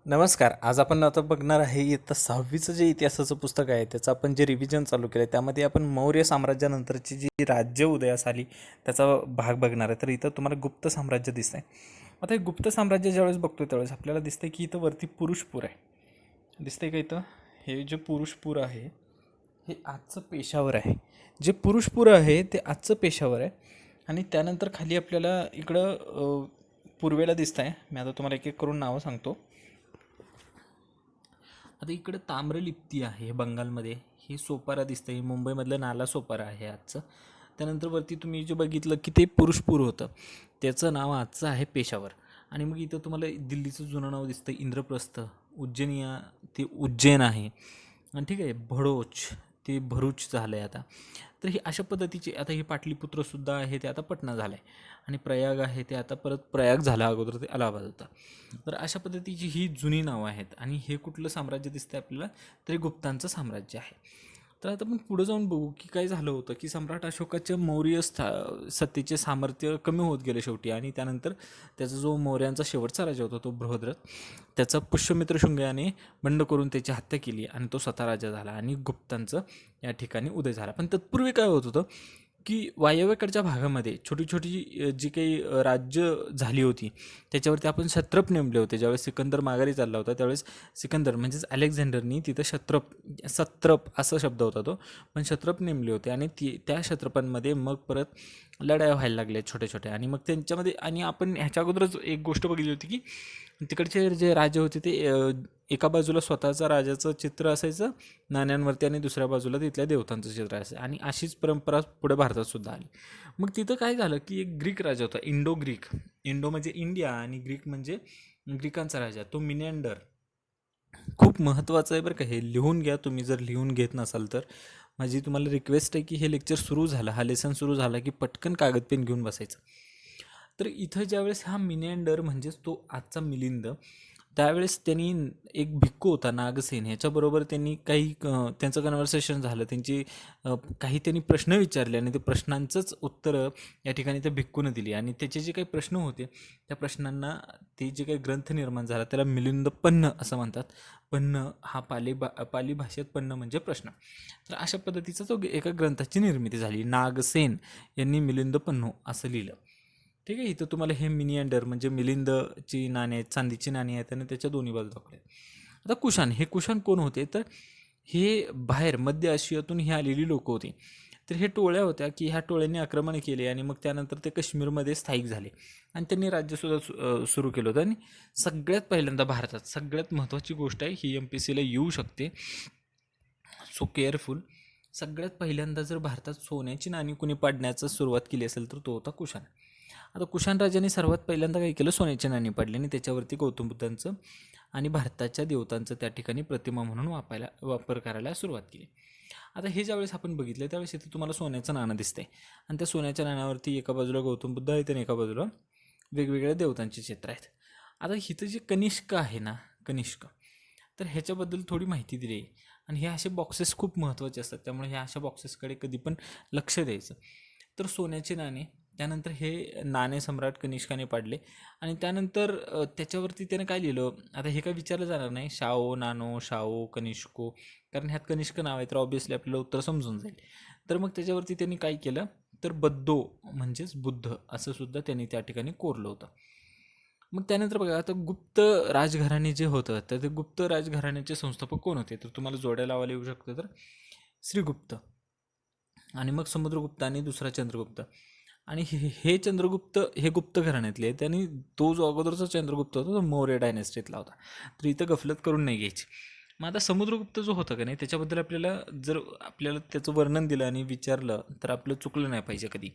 नमस्कार. आज आपण आता बघणार आहे इयत्ता 6वीचं जे इतिहासाचं पुस्तक आहे त्याचं आपण जे रिव्हिजन चालू केलं आहे त्यामध्ये आपण मौर्य साम्राज्यानंतरची जी राज्य उदयास आली त्याचा भाग बघणार आहे. तर इथं तुम्हाला गुप्त साम्राज्य दिसतं आहे. आता हे गुप्त साम्राज्य ज्यावेळेस बघतोय त्यावेळेस आपल्याला दिसतंय की इथं वरती पुरुषपूर आहे. दिसतंय का इथं? हे जे पुरुषपूर आहे हे आजचं पेशावर आहे. जे पुरुषपूर आहे ते आजचं पेशावर आहे. आणि त्यानंतर खाली आपल्याला इकडं पूर्वेला दिसत आहे. मी आता तुम्हाला एक एक करून नावं सांगतो. आता इकडं ताम्रलिप्ती आहे बंगालमध्ये. हे सोपारा दिसतं, हे मुंबईमधलं नाला सोपारा आहे आजचं. त्यानंतर वरती तुम्ही जे बघितलं की ते पुरुषपूर होतं, त्याचं नाव आजचं आहे पेशावर. आणि मग इथं तुम्हाला दिल्लीचं जुनं नाव दिसतं इंद्रप्रस्थ. उज्जैनिया ते उज्जैन आहे. आणि ठीक आहे, भडोच ते भरूच झालं आहे आता. तर ही अशा पद्धतीचे आता हे पाटलीपुत्रसुद्धा आहे ते आता पटना झालं आहे. आणि प्रयाग आहे ते आता परत प्रयाग झाला, अगोदर ते अलाहाबाद होता. तर अशा पद्धतीची ही जुनी नावं आहेत. आणि हे कुठलं साम्राज्य दिसतं आपल्याला, तरी गुप्तांचं साम्राज्य आहे. तर आता आपण पुढं जाऊन बघू की काय झालं होतं की सम्राट अशोकाच्या मौर्य सत्तेचे सामर्थ्य कमी होत गेले शेवटी. आणि त्यानंतर त्याचा जो मौर्यांचा शेवटचा राजा होता तो बृहद्रथ, त्याचा पुष्यमित्र शुंग याने बंड करून त्याची हत्या केली आणि तो स्वतः राजा झाला आणि गुप्तांचं या ठिकाणी उदय झाला. पण तत्पूर्वी काय होत होतं की वायव्येकडच्या भागामध्ये छोटी छोटी जी काही राज्य झाली होती त्याच्यावरती आपण क्षत्रप नेमले होते. ज्यावेळेस सिकंदर माघारी चालला होता त्यावेळेस सिकंदर म्हणजेच अलेक्झांडरनी तिथं सत्रप असा शब्द होता तो, पण क्षत्रप नेमले होते. आणि त्या क्षत्रपांमध्ये मग परत लढाया व्हायला लागल्या छोट्या छोट्या. आणि मग त्यांच्यामध्ये आणि आपण ह्याच्या अगोदरच एक गोष्ट बघितली होती की तिकडचे जे राजे होते ते एका बाजूला स्वतःचा राजाचं चित्र असायचं नाण्यांवरती आणि दुसऱ्या बाजूला तिथल्या देवतांचं चित्र असायचं. आणि अशीच परंपरा पुढे भारतात सुद्धा आली. मग तिथं काय झालं की एक ग्रीक राजा होता, ग्रीक. इंडो म्हणजे इंडिया आणि ग्रीक म्हणजे ग्रीकांचा राजा, तो मिनेंडर. खूप महत्त्वाचं आहे बरं का, हे लिहून घ्या तुम्ही जर लिहून घेत नसाल तर. माझी तुम्हाला रिक्वेस्ट आहे की हे लेक्चर सुरू झालं, हा लेसन सुरू झाला की पटकन कागद पेन घेऊन बसायचं. तर इथं ज्यावेळेस हा मिनेंडर म्हणजेच तो आजचा मिलिंद, त्यावेळेस त्यांनी एक भिक्खू होता नागसेन, ह्याच्याबरोबर त्यांनी काही त्यांचं कन्व्हर्सेशन झालं. काही त्यांनी प्रश्न विचारले आणि ते प्रश्नांचंच उत्तरं या ठिकाणी त्या भिक्खूनं दिली. आणि त्याचे जे काही प्रश्न होते त्या प्रश्नांना ते जे काही ग्रंथ निर्माण झाला त्याला मिलिंद पन्न असं म्हणतात. पन्न हा पाली भाषेत पन्न म्हणजे प्रश्न. तर अशा पद्धतीचा तो एका ग्रंथाची निर्मिती झाली. नागसेन यांनी मिलिंद पन्नो असं लिहिलं. ठीक आहे. इथं तुम्हाला हे मिनिअंडर म्हणजे मिलिंदची नाणी आहेत, चांदीची नाणी आहेत आणि त्याच्या दोन्ही बाजू दाखवल्या. आता कुशाण, हे कुशाण कोण होते तर हे बाहेर मध्य आशियातून ही आलेली लोक होती. तर हे टोळ्या होत्या की ह्या टोळ्यांनी आक्रमण केले आणि मग त्यानंतर ते काश्मीरमध्ये स्थायिक झाले आणि त्यांनी राज्यसुद्धा सुरू केलं होतं. आणि सगळ्यात पहिल्यांदा भारतात सगळ्यात महत्त्वाची गोष्ट आहे ही MPSCला येऊ शकते, सो केअरफुल. सगळ्यात पहिल्यांदा जर भारतात सोन्याची नाणी कुणी पाडण्याचं सुरुवात केली असेल तर तो होता कुशाण. आता कुशाण राजाने सर्वात पहिल्यांदा काय केलं, सोन्याची नाणी पाडली आणि त्याच्यावरती गौतम बुद्धांचं आणि भारताच्या देवतांचं त्या ठिकाणी प्रतिमा म्हणून वापर करायला सुरुवात केली. आता हे ज्यावेळेस आपण बघितलं त्यावेळेस इथे तुम्हाला सोन्याचं नाणं दिसतंय आणि त्या सोन्याच्या नाण्यावरती एका बाजूला गौतम बुद्ध आहेत आणि एका बाजूला वेगवेगळ्या देवतांची चित्र आहेत. आता इथं जे कनिष्क आहे ना, कनिष्क, तर ह्याच्याबद्दल थोडी माहिती दिली आहे. आणि हे असे बॉक्सेस खूप महत्त्वाचे असतात, त्यामुळे ह्या अशा बॉक्सेसकडे कधी पण लक्ष द्यायचं. तर सोन्याचे नाणे, त्यानंतर हे नाणे सम्राट कनिष्काने पाडले. आणि त्यानंतर त्याच्यावरती त्याने काय लिहिलं, आता हे काय विचारलं जाणार नाही, शाओ नानो शाओ कनिष्को, कारण ह्यात कनिष्क नाव आहे तर ऑब्व्हियसली आपल्याला उत्तर समजून जाईल. तर मग त्याच्यावरती त्यांनी काय केलं तर बद्दो म्हणजेच बुद्ध असं सुद्धा त्यांनी त्या ठिकाणी कोरलं होतं. मग त्यानंतर बघा, आता गुप्त राजघराणे जे होतं तर ते गुप्त राजघराण्याचे संस्थापक कोण होते तर तुम्हाला जोड्या लावायला येऊ शकतं तर श्रीगुप्त आणि मग समुद्रगुप्त आणि दुसरा चंद्रगुप्त. आणि हे चंद्रगुप्त हे गुप्त घराण्यातले आहेत. आणि तो जो अगोदरचा चंद्रगुप्त होता तो मौर्य डायनेस्टीतला होता. तर इथं गफलत करून नाही घ्यायची. मग आता समुद्रगुप्त जो होता का नाही त्याच्याबद्दल आपल्याला त्याचं वर्णन दिलं आणि विचारलं तर आपलं चुकलं नाही पाहिजे कधी.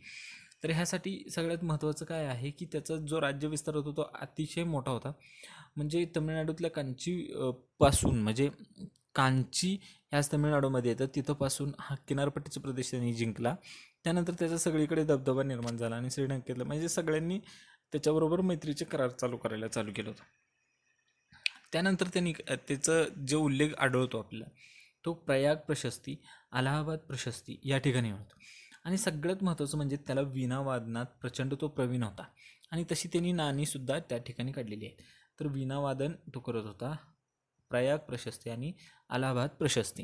तर ह्यासाठी सगळ्यात महत्त्वाचं काय आहे की त्याचा जो राज्यविस्तार होता तो अतिशय मोठा होता. म्हणजे तमिळनाडूतल्या पासून म्हणजे कांची ह्याच तमिळनाडूमध्ये येतं, तिथंपासून हा किनारपट्टीचा प्रदेश त्यांनी जिंकला. त्यानंतर त्याचा सगळीकडे दबदबा निर्माण झाला आणि श्रीलंकेतलं म्हणजे सगळ्यांनी त्याच्याबरोबर मैत्रीचे करार करायला चालू केलं होतं. त्यानंतर त्यांनी त्याचं जे उल्लेख आढळतो आपल्याला तो प्रयाग प्रशस्ती, अलाहाबाद प्रशस्ती या ठिकाणी होतो. आणि सगळ्यात महत्त्वाचं म्हणजे त्याला वीणा वादनात प्रचंड तो प्रवीण होता आणि तशी त्यांनी नाणीसुद्धा त्या ठिकाणी काढलेली आहेत. तर वीणावादन तो करत होता. प्रयाग प्रशस्ती आणि अलाहाबाद प्रशस्ती.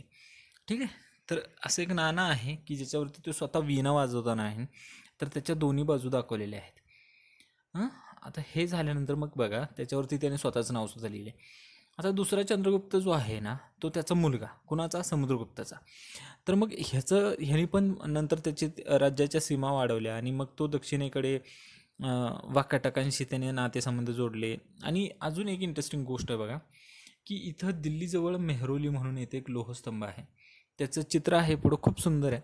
ठीक आहे. तर असं एक नाणं आहे की ज्याच्यावरती तो स्वतः वीणा वाजवताना आहे, तर त्याच्या दोन्ही बाजू दाखवलेल्या आहेत. हां, आता हे झाल्यानंतर मग बघा त्याच्यावरती त्याने स्वतःचं नाव सुद्धा लिहिले. आता दुसरा चंद्रगुप्त जो आहे ना, तो त्याचा मुलगा कुणाचा, समुद्रगुप्ताचा. तर मग ह्यानी पण नंतर त्याची राज्याच्या सीमा वाढवल्या आणि मग तो दक्षिणेकडे वाकाटकांशी त्याने नातेसंबंध जोडले. आणि अजून एक इंटरेस्टिंग गोष्ट आहे बघा, की इथं दिल्लीजवळ मेहरौली म्हणून येथे एक लोहस्तंभ आहे. त्याचं चित्र आहे पुढं, खूप सुंदर आहे.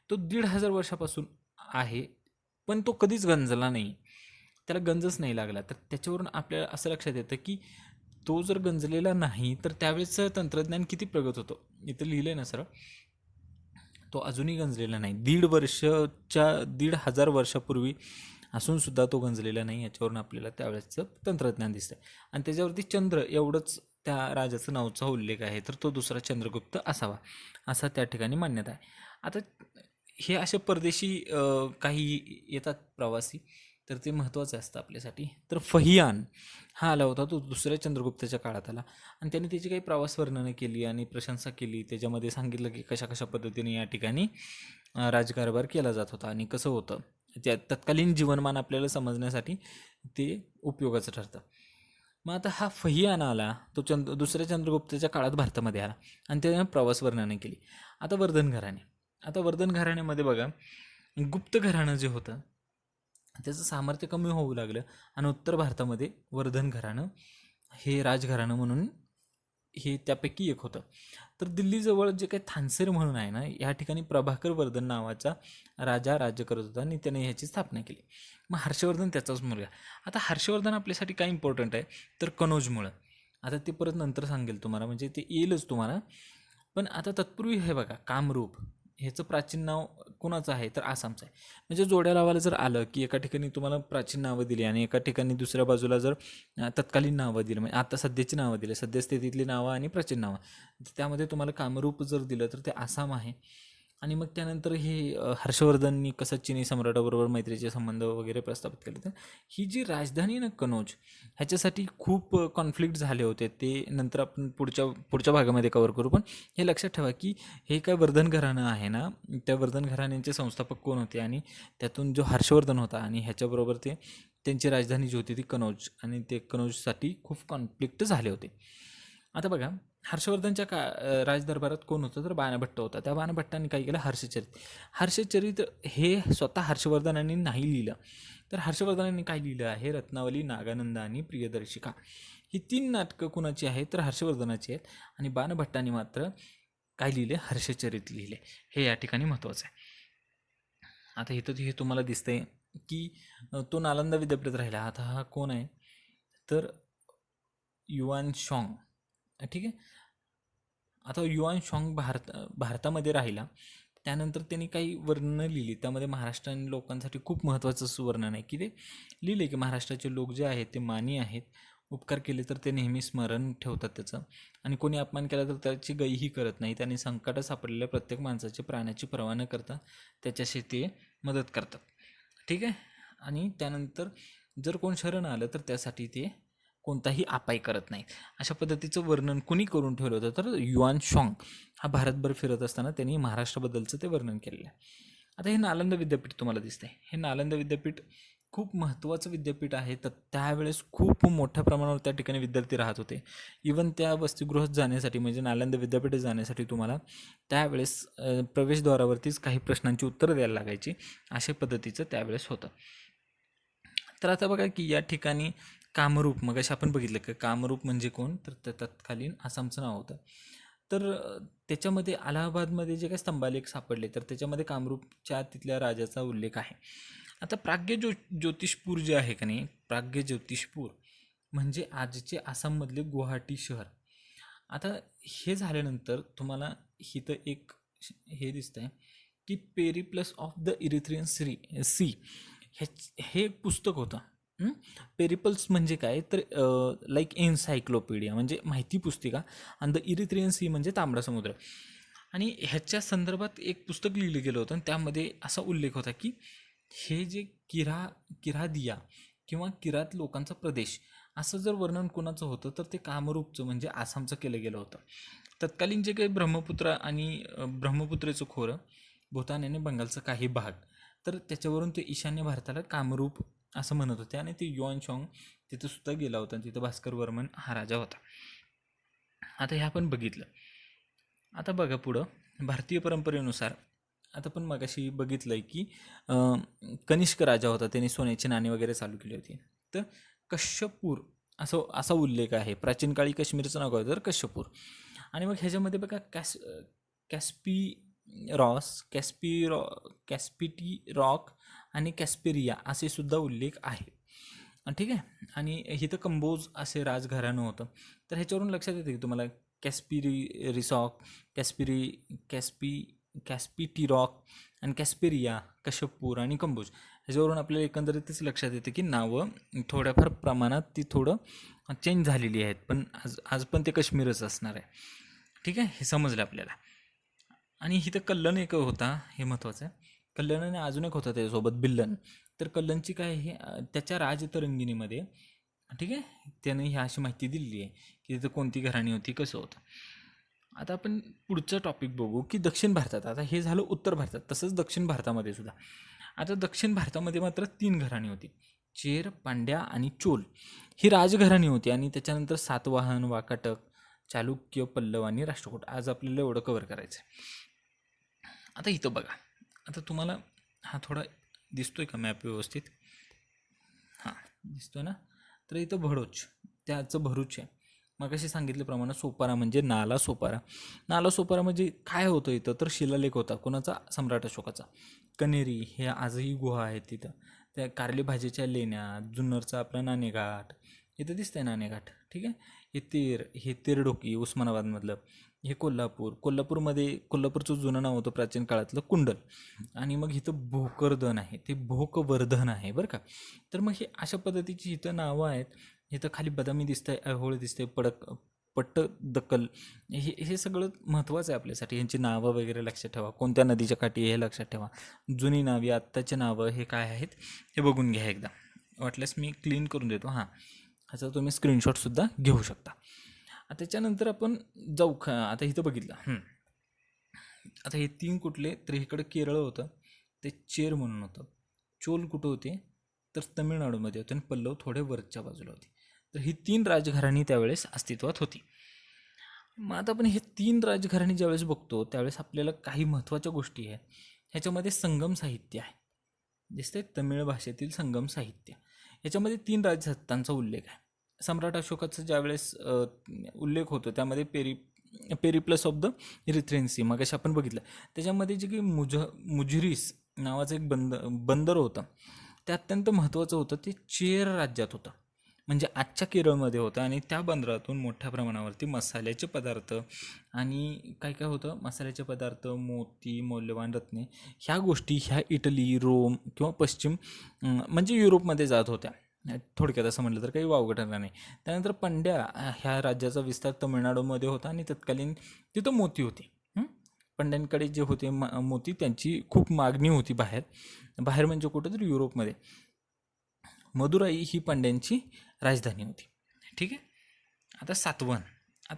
तो 1500 वर्षापासून आहे, पण तो कधीच गंजला नाही, त्याला गंजच नाही लागला. तर त्याच्यावरून आपल्याला असं लक्षात येतं की तो जर गंजलेला नाही तर त्यावेळेचं तंत्रज्ञान किती प्रगत होतं. इथं लिहिलं आहे ना सर, तो अजूनही गंजलेला नाही. 1,500 वर्षापूर्वी असून सुद्धा तो गंजलेला नाही, याच्यावरून आपल्याला त्यावेळेसचं तंत्रज्ञान दिसतंय. आणि त्याच्यावरती चंद्र एवढंच त्या राजाचं नावचा उल्लेख आहे, तर तो दुसरा चंद्रगुप्त असावा असा त्या ठिकाणी मान्यता आहे. आता हे असे परदेशी काही येतात प्रवासी, तर ते महत्त्वाचं असतं आपल्यासाठी. तर फहियान हा आला होता, तो दुसऱ्या चंद्रगुप्ताच्या काळात आला आणि त्याने त्याची काही प्रवास वर्णनं केली आणि प्रशंसा केली. त्याच्यामध्ये सांगितलं की कशा कशा पद्धतीने या ठिकाणी राजकारभार केला जात होता आणि कसं होतं. त्या तत्कालीन जीवनमान आपल्याला समजण्यासाठी ते उपयोगाचं ठरतं. मग आता हा फहियान आला, तो दुसऱ्या चंद्रगुप्ताच्या काळात भारतामध्ये आला आणि त्याने प्रवास वर्णनं केली. आता वर्धन घराणे, आता वर्धन घराण्यामध्ये बघा, गुप्त घराणं जे होतं त्याचं सामर्थ्य कमी होऊ लागलं आणि उत्तर भारतामध्ये वर्धन घराणं हे राजघराणं म्हणून हे त्यापैकी एक होतं. तर दिल्लीजवळ जे काही थानसेर म्हणून आहे ना, या ठिकाणी प्रभाकर वर्धन नावाचा राजा राज्य करत होता आणि त्याने ह्याची स्थापना केली. मग हर्षवर्धन त्याचाच मुलगा. आता हर्षवर्धन आपल्यासाठी काय इम्पॉर्टंट आहे, तर कनौजमुळं. आता ते परत नंतर सांगेल तुम्हाला, म्हणजे ते येईलच तुम्हाला. पण आता तत्पूर्वी हे बघा, कामरूप ह्याचं प्राचीन नाव कोणाचं आहे, तर आसामचं आहे. म्हणजे जोड्या लावायला जर आलं की एका ठिकाणी तुम्हाला प्राचीन नावं दिली आणि एका ठिकाणी दुसऱ्या बाजूला जर तत्कालीन नावं दिली, म्हणजे आता सध्याची नावं दिली, सद्यस्थितीतली नावं आणि प्राचीन नावं, त्यामध्ये तुम्हाला कामरूप जर दिलं तर ते आसाम आहे. आणि मग त्यानंतर हे हर्षवर्धननी कसं चिनी सम्राटाबरोबर मैत्रीचे संबंध वगैरे प्रस्थापित केले. तर ही जी राजधानी ना कनौज, ह्याच्यासाठी खूप कॉन्फ्लिक्ट झाले होते. ते नंतर आपण पुढच्या पुढच्या भागामध्ये कव्हर करू. पण हे लक्षात ठेवा की हे काय वर्धन घराणं आहे ना, त्या वर्धन घराण्यांचे संस्थापक कोण होते आणि त्यातून जो हर्षवर्धन होता आणि ह्याच्याबरोबर ते त्यांची राजधानी जी होती ती कनौज, आणि ते कनौजसाठी खूप कॉन्फ्लिक्ट झाले होते. आता बघा, हर्षवर्धनच्या राजदरबारात कोण होतं, तर बाणभट्ट होता. त्या बाणभट्टाने काय केलं, हर्षचरित. हर्षचरित हे स्वतः हर्षवर्धनांनी नाही लिहिलं, तर हर्षवर्धनांनी काय लिहिलं आहे, रत्नावली, नागानंद आणि प्रियदर्शिका ही 3 नाटकं कुणाची आहेत, तर हर्षवर्धनाची आहेत. आणि बाणभट्टांनी मात्र काय लिहिले, हर्षचरित लिहिले. हे या ठिकाणी महत्त्वाचं आहे. आता इथं हे तुम्हाला दिसतंय की तो नालंदा विद्यापीठात राहिला. आता हा कोण आहे, तर युआन शॉंग. ठीक आहे. आता युआन शॉंग भारतामध्ये राहिला. त्यानंतर त्यांनी काही वर्णनं लिहिली, त्यामध्ये महाराष्ट्रीयन लोकांसाठी खूप महत्त्वाचं असं वर्णन आहे की ते लिहिले की महाराष्ट्राचे लोक जे आहेत ते मानी आहेत, उपकार केले तर ते नेहमी स्मरण ठेवतात त्याचं, आणि कोणी अपमान केला तर त्याची गईही करत नाही. त्यांनी संकटात सापडलेल्या प्रत्येक माणसाची प्राण्याची पर्वा न करता त्याच्याशी ते मदत करतात. ठीक आहे. आणि त्यानंतर जर कोण शरण आलं तर त्यासाठी ते कोणताही अपाय करत नाहीत. अशा पद्धतीचं वर्णन कुणी करून ठेवलं होतं, तर युआन शॉंग हा भारतभर फिरत असताना त्यांनी महाराष्ट्राबद्दलचं ते वर्णन केलेलं आहे. आता हे नालंदा विद्यापीठ तुम्हाला दिसतंय. हे नालंदा विद्यापीठ खूप महत्त्वाचं विद्यापीठ आहे. तर त्यावेळेस खूप मोठ्या प्रमाणावर त्या ठिकाणी विद्यार्थी राहत होते. इवन त्या वसतिगृहात जाण्यासाठी, म्हणजे नालंदा विद्यापीठात जाण्यासाठी तुम्हाला त्यावेळेस प्रवेशद्वारावरतीच काही प्रश्नांची उत्तरं द्यायला लागायची. अशा पद्धतीचं त्यावेळेस होतं. तर आता बघा की या ठिकाणी कामरूप, मग अशा आपण बघितलं की कामरूप म्हणजे कोण, तर तत्कालीन आसामचं नाव होतं. तर त्याच्यामध्ये अलाहाबादमध्ये जे काही स्तंभालेख सापडले, तर त्याच्यामध्ये कामरूपच्या तिथल्या राजाचा उल्लेख आहे. आता ज्योतिषपूर जे आहे का नाही, प्राग्य ज्योतिषपूर म्हणजे आजचे आसाममधले गुवाहाटी शहर. आता हे झाल्यानंतर तुम्हाला इथं एक हे दिसतंय की Periplus of the Erythraean Sea हे एक पुस्तक होतं. पेरिपल्स म्हणजे काय, तर लाईक एन्सायक्लोपीडिया म्हणजे माहिती पुस्तिका, आणि द इरिथ्रियन सी म्हणजे तांबडा समुद्र. आणि ह्याच्या संदर्भात एक पुस्तक लिहिलं गेलं होतं आणि त्यामध्ये असा उल्लेख होता की हे जे किरादिया किंवा किरात लोकांचा प्रदेश असं जर वर्णन कोणाचं होतं तर ते कामरूपचं म्हणजे आसामचं केलं गेलं होतं. तत्कालीन जे काही ब्रह्मपुत्र आणि ब्रह्मपुत्रेचं खोरं, भूतान आणि बंगालचा काही भाग, तर त्याच्यावरून ते ईशान्य भारताला कामरूप असं म्हणत होते. आणि ते युआन शॉंग तिथं सुद्धा गेला होता. तिथं भास्कर वर्मन हा राजा होता. आता हे आपण बघितलं. आता बघा पुढं भारतीय परंपरेनुसार, आता पण मगाशी बघितलंय की कनिष्क राजा होता, त्याने सोन्याची नाणी वगैरे चालू केली होती. तर कश्यपूर असा उल्लेख आहे. प्राचीन काळी काश्मीरचं नाव होतं तर कश्यपूर. आणि मग ह्याच्यामध्ये बघा कॅस्पी कॅस्पिटी रॉक आणि कॅस्पेरिया असे सुद्धा उल्लेख आहे. ठीक आहे. आणि इथं कंबोज असे राजघराणं होतं. तर ह्याच्यावरून लक्षात येते की तुम्हाला कॅस्पिरी रिसॉक, कॅस्पी कॅस्पिटी रॉक आणि कॅस्पेरिया, कश्यपूर आणि कंबोज, ह्याच्यावरून आपल्याला एकंदरीतच लक्षात येते की नावं थोड्याफार प्रमाणात ती थोडं चेंज झालेली आहेत, पण आज पण ते काश्मीरच असणार आहे. ठीक आहे, हे समजलं आपल्याला. आणि इथं कल्लन एक होता, हे महत्त्वाचं आहे. कल्लन आणि अजून एक होता त्याच्यासोबत बिल्लन. तर कल्लनची काय हे त्याच्या राजतरंगिणीमध्ये, ठीक आहे, त्याने ही अशी माहिती दिलेली आहे की तिथं कोणती घराणी होती, कसं होतं. आता आपण पुढचं टॉपिक बघू की दक्षिण भारतात. आता हे झालं उत्तर भारतात, तसंच दक्षिण भारतामध्ये सुद्धा. आता दक्षिण भारतामध्ये मात्र 3 घराणी होती, चेर, पांड्या आणि चोल ही राजघराणी होती. आणि त्याच्यानंतर सातवाहन, वाकाटक, चालुक्य, पल्लव आणि राष्ट्रकूट. आज आपल्याला एवढं कव्हर करायचं आहे. आता इथं बघा, आता तुम्हाला हा थोडा दिसतोय का मॅप व्यवस्थित? हां, दिसतोय ना? तर इथं भडोच, त्याचं भरूच आहे. मग असे सांगितल्याप्रमाणे सोपारा म्हणजे नाला सोपारा. नाला सोपारा म्हणजे काय होतं इथं, तर शिलालेख होता कोणाचा? सम्राट अशोकाचा. कनेरी हे आजही गुहा आहेत तिथं. त्या कारली भाजीच्या लेण्या, जुन्नरचा आपला नाणेघाट, इथं दिसतंय नाणेघाट. ठीक आहे. हे तेरडोकी उस्मानाबादमधलं. हे कोल्हापूरचं जुनं नाव होतं प्राचीन काळातलं कुंडल. आणि मग इथं भोकरदन आहे, ते भोकवर्धन आहे बरं का. तर मग हे अशा पद्धतीची इथं नावं आहेत. इथं खाली बदामी दिसतंय, ऐहोळ दिसतंय, पट्टदकल. हे सगळं महत्त्वाचं आहे आपल्यासाठी. यांची नावं वगैरे लक्षात ठेवा, कोणत्या नदीच्या काठी हे लक्षात ठेवा. जुनी नावी, आत्ताची नावं हे काय आहेत हे बघून घ्या एकदा. वाटल्यास मी क्लीन करून देतो. हां, ह्याचा तुम्ही स्क्रीनशॉटसुद्धा घेऊ शकता. त्याच्यानंतर आपण जाऊ आता इथं बघितलं. आता हे 3 कुठले, तर इकडं केरळ होतं, ते चेर म्हणून होतं. चोल कुठं होते, तर तमिळनाडूमध्ये होते. आणि पल्लव थोडे वरच्या बाजूला होते. तर ही 3 राजघराणी त्यावेळेस अस्तित्वात होती. मग आता आपण हे 3 राजघराणी ज्यावेळेस बघतो त्यावेळेस आपल्याला काही महत्त्वाच्या गोष्टी आहेत. ह्याच्यामध्ये संगम साहित्य आहे, दिसतंय, तमिळ भाषेतील संगम साहित्य. याच्यामध्ये 3 राजसत्तांचा उल्लेख आहे. सम्राट अशोकाचा ज्यावेळेस उल्लेख होतो त्यामध्ये पेरिप्लस ऑफ द इरिथ्रेन्सी मगाशी आपण बघितलं. त्याच्यामध्ये जे काही मुजरीस नावाचं एक बंदर होतं, ते अत्यंत महत्त्वाचं होतं. ते चेर राज्यात होतं, म्हणजे आजच्या केरळमध्ये होतं. आणि त्या बंदरातून मोठ्या प्रमाणावरती मसाल्याचे पदार्थ आणि काय काय होतं, मसाल्याचे पदार्थ, मोती, मौल्यवान रत्ने, ह्या गोष्टी ह्या इटली, रोम किंवा पश्चिम म्हणजे युरोपमध्ये जात होत्या. थोडक्यात असं म्हटलं तर काही वावगं ठरणार नाही. त्यानंतर पंड्या ह्या राज्याचा विस्तार तमिळनाडूमध्ये होता. आणि तत्कालीन तिथं मोती होती. पंड्यांकडे जे होते मोती, त्यांची खूप मागणी होती बाहेर म्हणजे कुठं तर युरोपमध्ये. मदुराई ही पांड्यांची राजधानी होती. ठीक आहे. आता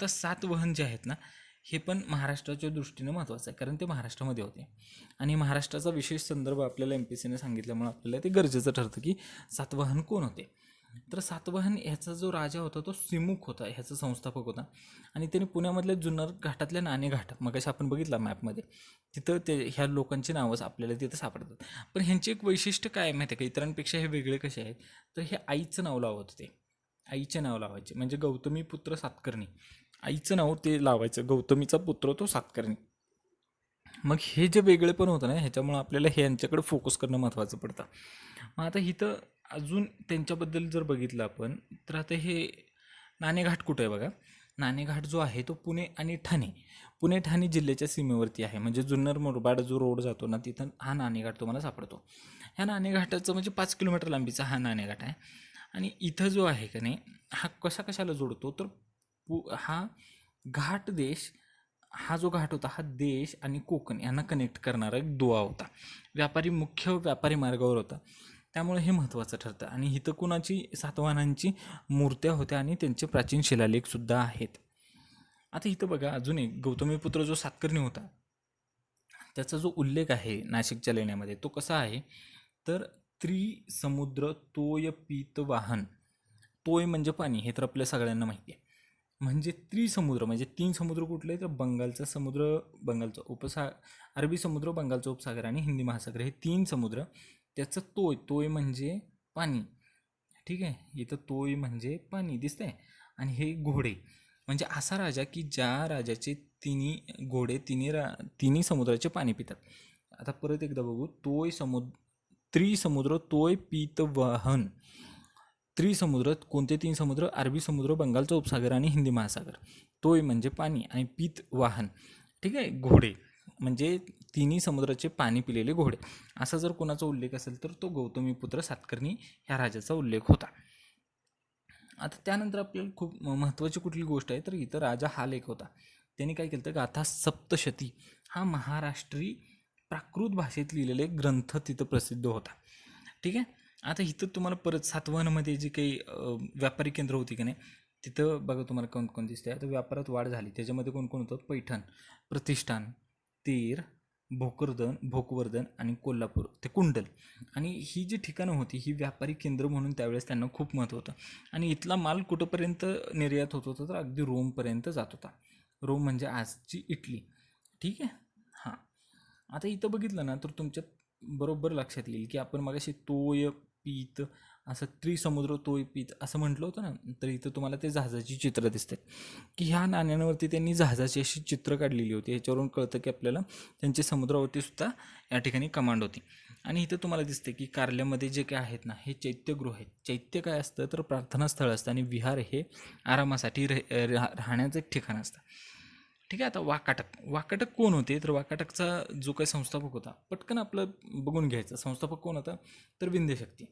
सातवाहन जे आहेत ना, हे पण महाराष्ट्राच्या दृष्टीने महत्त्वाचं आहे, कारण ते महाराष्ट्रामध्ये होते. आणि महाराष्ट्राचा विशेष संदर्भ आपल्याला MPSCने सांगितल्यामुळे आपल्याला ते गरजेचं ठरतं की सातवाहन कोण होते. तर सातवाहन ह्याचा जो राजा होता तो सिमुख होता, ह्याचा संस्थापक होता. आणि त्याने पुण्यामधल्या जुन्नर घाटातल्या नाणेघाट मगाशी आपण बघितला मॅपमध्ये, तिथं ह्या लोकांची नावं आपल्याला तिथं सापडतात. पण ह्यांचे एक वैशिष्ट्य काय माहिती आहे का, इतरांपेक्षा हे वेगळे कसे आहेत, तर हे आईचं नाव लावत होते. आईचे नाव लावायचे, म्हणजे गौतमी पुत्र सातकर्णी, आईचं नाव ते लावायचं, गौतमीचा पुत्र तो सातकर्णी. मग हे जे वेगळे पण होतं ना, ह्याच्यामुळं आपल्याला हे यांच्याकडे फोकस करणं महत्त्वाचं पडतं. मग आता इथं अजून त्यांच्याबद्दल जर बघितलं आपण, तर आता हे नाणेघाट कुठं आहे बघा. नाणेघाट जो आहे तो पुणे ठाणे जिल्ह्याच्या सीमेवरती आहे. म्हणजे जुन्नर मुरबाड जो रोड जातो ना, तिथं हा नाणेघाट तुम्हाला सापडतो. ह्या नाणेघाटाचं म्हणजे 5 किलोमीटर लांबीचा हा नाणेघाट आहे. आणि इथं जो आहे का नाही, हा कशाला जोडतो, तर हा घाट देश, हा जो घाट होता हा देश आणि कोकण यांना कनेक्ट करणारा एक दुवा होता. मुख्य व्यापारी मार्गावर होता. त्यामुळे हे महत्त्वाचं ठरतं. आणि इथं कुणाची सातवाहनांची मूर्त्या होत्या आणि त्यांचे प्राचीन शिलालेखसुद्धा आहेत. आता इथं बघा अजून एक गौतमीपुत्र जो सातकर्णी होता त्याचा जो उल्लेख आहे नाशिकच्या लेण्यामध्ये तो कसा आहे, तर त्रिसमुद्र तोय पीत वाहन. तोय म्हणजे पाणी, हे तर आपल्या सगळ्यांना माहिती आहे. म्हणजे त्रिसमुद्र म्हणजे तीन समुद्र कुठले, तर बंगालचा समुद्र, बंगालचा अरबी समुद्र, बंगालचा उपसागर आणि हिंदी महासागर, हे तीन समुद्र. त्याचं तोय, तोय म्हणजे पाणी. ठीक आहे, इथं तोय म्हणजे पाणी दिसतंय. आणि हे घोडे म्हणजे असा राजा की ज्या राजाचे तिन्ही घोडे तिन्ही समुद्राचे पाणी पितात. आता परत एकदा बघू, त्रिसमुद्र तोय पीत वाहन. त्रिसमुद्र कोणते तीन समुद्र, अरबी समुद्र, बंगालचा उपसागर आणि हिंदी महासागर. तोय म्हणजे पाणी आणि पीत वाहन. ठीक आहे, घोडे म्हणजे तिन्ही समुद्राचे पाणी पिलेले घोडे. असा जर कोणाचा उल्लेख असेल तर तो गौतमीपुत्र सातकर्णी ह्या राजाचा उल्लेख होता. आता त्यानंतर आपल्याला खूप महत्त्वाची कुठली गोष्ट आहे, तर इथं राजा हा लेख होता. त्यांनी काय केलं तर गाथा सप्तशती हा महाराष्ट्री प्राकृत भाषेत लिहिलेला एक ग्रंथ तिथं प्रसिद्ध होता. ठीक आहे. आता इथं तुम्हाला परत सातवाहनामध्ये जी काही व्यापारी केंद्र होती की नाही, तिथं बघा तुम्हाला कोण दिसते. आता व्यापारात वाढ झाली, त्याच्यामध्ये कोण होतं, पैठण, प्रतिष्ठान, तेर, भोकवर्धन आणि कोल्हापूर ते कुंडल. आणि ही जी ठिकाणं होती ही व्यापारी केंद्र म्हणून त्यावेळेस त्यांना खूप महत्त्व होतं. आणि इथला माल कुठंपर्यंत निर्यात होत होता, तर अगदी रोमपर्यंत जात होता. रोम म्हणजे आजची इटली. ठीक आहे. हां, आता इथं बघितलं ना तर तुमच्या बरोबर लक्षात येईल की आपण मगाशी तोय पीत असं त्रिसमुद्र तोय पीत असं म्हटलं होतं ना, तर इथं तुम्हाला ते जहाजाची चित्र दिसतात की ह्या नाण्यांवरती त्यांनी जहाजाची अशी चित्र काढलेली होती. ह्याच्यावरून कळतं की आपल्याला त्यांची समुद्रावरती सुद्धा या ठिकाणी कमांड होती. आणि इथं तुम्हाला दिसते की कारल्यामध्ये जे काय आहेत ना, हे चैत्यगृह आहेत. चैत्य काय असतं, तर प्रार्थनास्थळ असतं आणि विहार हे आरामासाठी राहण्याचं एक ठिकाण असतं. ठीक आहे. आता वाकाटक कोण होते, तर वाकाटकचा जो काही संस्थापक होता, पटकन आपलं बघून घ्यायचं. संस्थापक कोण होता, तर विंध्यशक्ती.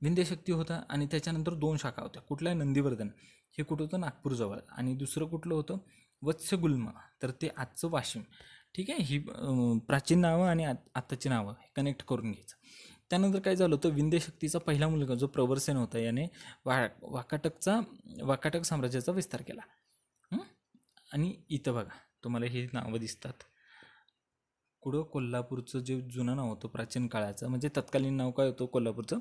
विंध्यशक्ती होता. आणि त्याच्यानंतर दोन शाखा होत्या. कुठल्या, नंदीवर्धन, हे कुठं होतं, नागपूरजवळ. आणि दुसरं कुठलं होतं, वत्स्यगुल्म, तर ते आजचं वाशिम. ठीक आहे. ही प्राचीन नावं आणि आत्ताची नावं कनेक्ट करून घ्यायचं. त्यानंतर काय झालं होतं, विंध्यशक्तीचा पहिला मुलगा जो प्रवरसेन होता, याने वाकाटक साम्राज्याचा विस्तार केला. आणि इथं बघा तुम्हाला हे नावं दिसतात. कुठं, कोल्हापूरचं जे जुनं नाव होतं प्राचीन काळाचं, म्हणजे तत्कालीन नाव काय होतं कोल्हापूरचं,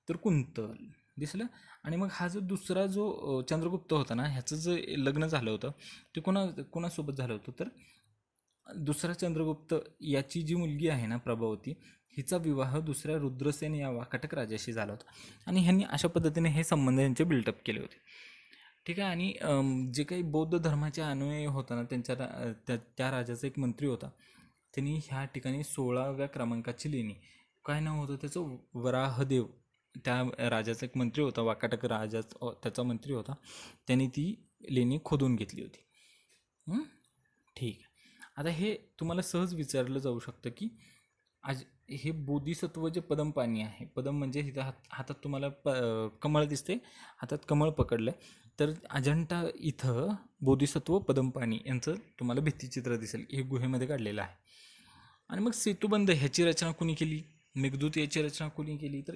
तर कुंतल दिसलं. आणि मग हा जो दुसरा जो चंद्रगुप्त होता ना, ह्याचं जे लग्न झालं होतं ते कोणासोबत झालं होतं, तर दुसरा चंद्रगुप्त याची जी मुलगी आहे ना प्रभावती, हिचा विवाह दुसऱ्या रुद्रसेन या वाकाटक राजाशी झाला होता. आणि ह्यांनी अशा पद्धतीने हे संबंध यांचे बिल्डअप केले होते. ठीक आहे. आणि जे काही बौद्ध धर्माचे अनुयायी होता ना, त्या राजाचा एक मंत्री होता. त्यांनी ह्या ठिकाणी 16व्या क्रमांकाची लेणी, काय नाव होतं त्याचं, वराहदेव, त्या राजाचा एक मंत्री होता, वाकाटक राजा त्याचा मंत्री होता. त्यांनी ती लेणी खोदून घेतली होती. ठीक आहे. आता हे तुम्हाला सहज विचारलं जाऊ शकतं की आज हे बोधिसत्व जे पदम पाणी आहे, पदम म्हणजे इथं हातात तुम्हाला कमळ दिसते, हातात कमळ पकडलं, तर अजंठा इथं बोधिसत्व पदम पाणी यांचं तुम्हाला भित्तिचित्र दिसेल, हे गुहेमध्ये काढलेलं आहे. आणि मग सेतुबंध ह्याची रचना कोणी केली, मेघदूत याची रचना कोणी केली, तर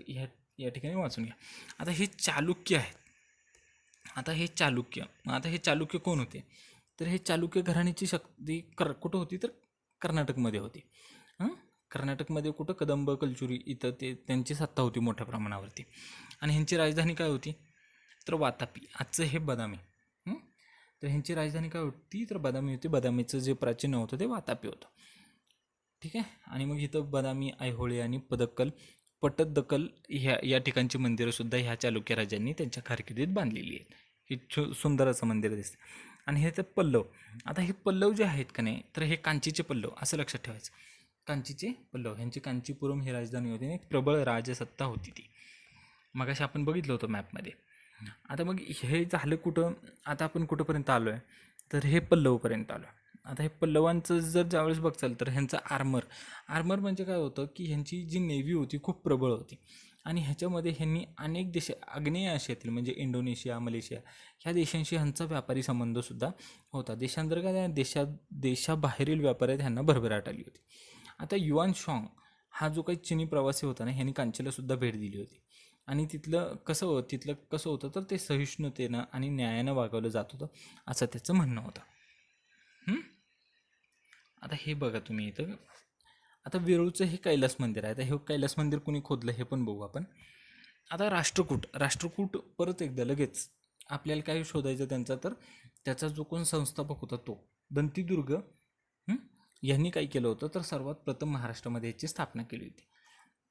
या ठिकाणी वाचून घ्या. आता हे चालुक्य आहेत. आता हे चालुक्य कोण होते, तर हे चालुक्य घराण्याची शक्ती कुठं होती, तर कर्नाटकमध्ये होती. कर्नाटकमध्ये कुठं, कदंब कलचुरी इथं त्यांची सत्ता होती मोठ्या प्रमाणावरती. आणि ह्यांची राजधानी काय होती, तर वातापी, आजचं हे बदामी. तर ह्यांची राजधानी काय होती, तर बदामी होती. बदामीचं जे प्राचीन नाव होतं ते वातापी होतं. ठीक आहे. आणि मग इथं बदामी, ऐहोळे आणि पटदकल या ठिकाणची मंदिरंसुद्धा ह्या चालुक्य राजांनी त्यांच्या कारकिर्दीत बांधलेली आहेत. ही सुंदर असं मंदिर दिसतं. आणि हे तर पल्लव. आता हे पल्लव जे आहेत का नाही, तर हे कांचीचे पल्लव असं लक्षात ठेवायचं. कांचीचे पल्लव, ह्यांची कांचीपुरम ही राजधानी होती, एक प्रबळ राजसत्ता होती ती. मगाशी आपण बघितलं होतं मॅपमध्ये. आता मग हे झालं कुठं, आता आपण कुठंपर्यंत आलो आहे, तर हे पल्लवपर्यंत आलो आहे. आता हे पल्लवांचं जर ज्यावेळेस बघचाल तर ह्यांचं आर्मर म्हणजे काय होतं की ह्यांची जी नेव्ही होती खूप प्रबळ होती. आणि ह्याच्यामध्ये ह्यांनी अनेक देश, आग्नेय आशियातील म्हणजे इंडोनेशिया, मलेशिया ह्या देशांशी ह्यांचा व्यापारी संबंधसुद्धा होता. देशांतर्गत देशाबाहेरील व्यापारात ह्यांना भरभराट आली होती. आता युआन शॉंग हा जो काही चिनी प्रवासी होता ना, ह्यांनी कांचीला सुद्धा भेट दिली होती. आणि तिथलं कसं होतं तर ते सहिष्णुतेनं आणि न्यायानं वागवलं जात होतं, असं त्याचं म्हणणं होतं. आता हे बघा तुम्ही इथं, आता वेरूळचं हे कैलास मंदिर आहे. आता हे कैलास मंदिर कुणी खोदलं हे पण बघू आपण. आता राष्ट्रकूट परत एकदा लगेच आपल्याला काय शोधायचं त्यांचा, तर त्याचा जो कोण संस्थापक होता तो दंतीदुर्ग यांनी काय केलं होतं तर सर्वात प्रथम महाराष्ट्रामध्ये याची स्थापना केली होती.